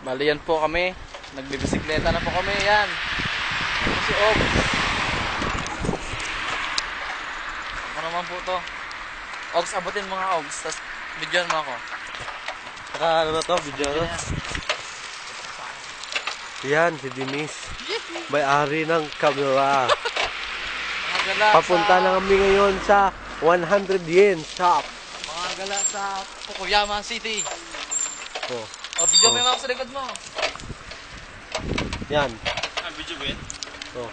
Bali yan po kami. Nagbibisikleta na po kami. Yan. Ito si Og. Ano naman po to? Ogs, abutin mo nga Ogs. Tapos videoan mo ako. Saka ano na to, video na. Yan, si Denise. May-ari ng camera. Papunta na kami ngayon sa 100 yen shop. Mga gala sa Fukuyama City. Oh. O, video mo yung ako sa likod mo. Yan. Video ba yan? Oh.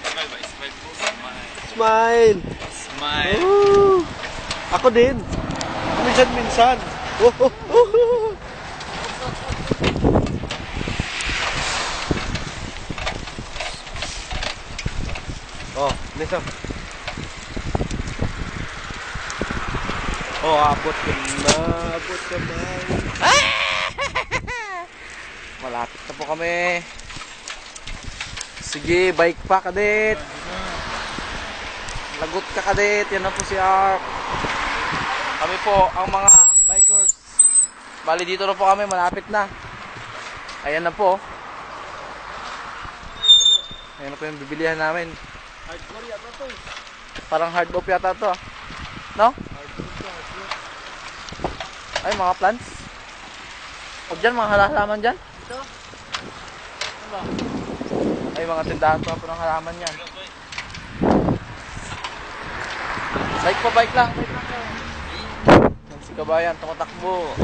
Smile ba? Smile po. Smile! Smile. Oh. Ako din. Minsan-minsan. Oh, oh, oh. Oh, nito. Oh, abot ka na. Abot ka na. Malapit na po kami. Sige, bike pa kadit. Lagot ka kadit. Yan na po si Ark. Kami po ang mga bikers. Bali dito na po kami, malapit na. Ayan na po. Ayan na po yung bibilihan namin. Hardcore yata to. Parang hard op yata to. No? Ay, mga plants. Huwag dyan, mga halaman dyan. Ito? Ano ba? Ay, mga tindahan pa po ng halaman yan. Bike pa, bike lang. Yan si kabayan, tumatakbo.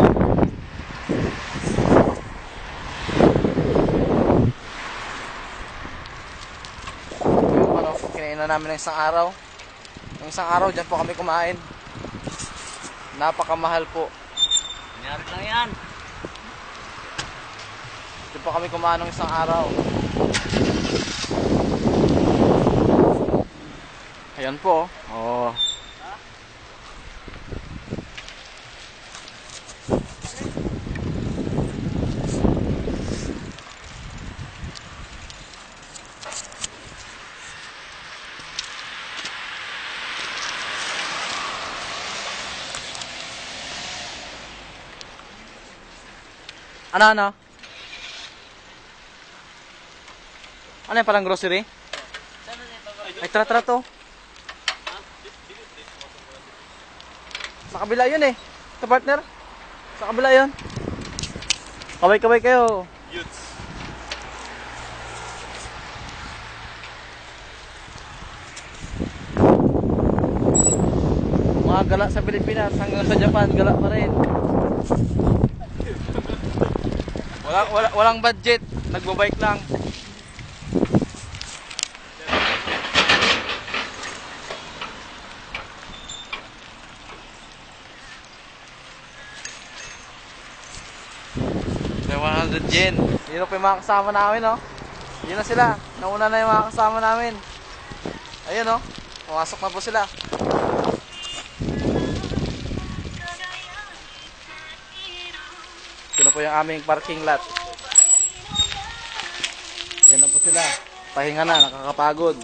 Yung ano, kinainan namin ng isang araw. Yung isang araw, dyan po kami kumain. Napakamahal po. Nangyari lang yan. Dyan po kami kumain ng isang araw. Ayan po. Oh. Ano? Ano yung parang grocery? Ay, tara to. Sa kabila yun eh. Sa partner. Sa kabila yun. Kaway kayo. Youths. Mga gala sa Pilipinas hanggang sa Japan, gala pa rin. Walang budget. Nagbabike lang. May 100 yen. Yun na po yung mga kasama namin, no? Yun na sila. Nauna na yung mga kasama namin. Ayun, no? Pumasok na po sila. Yun na po yung aming parking lot. Yan na po sila. Pahinga na, nakakapagod.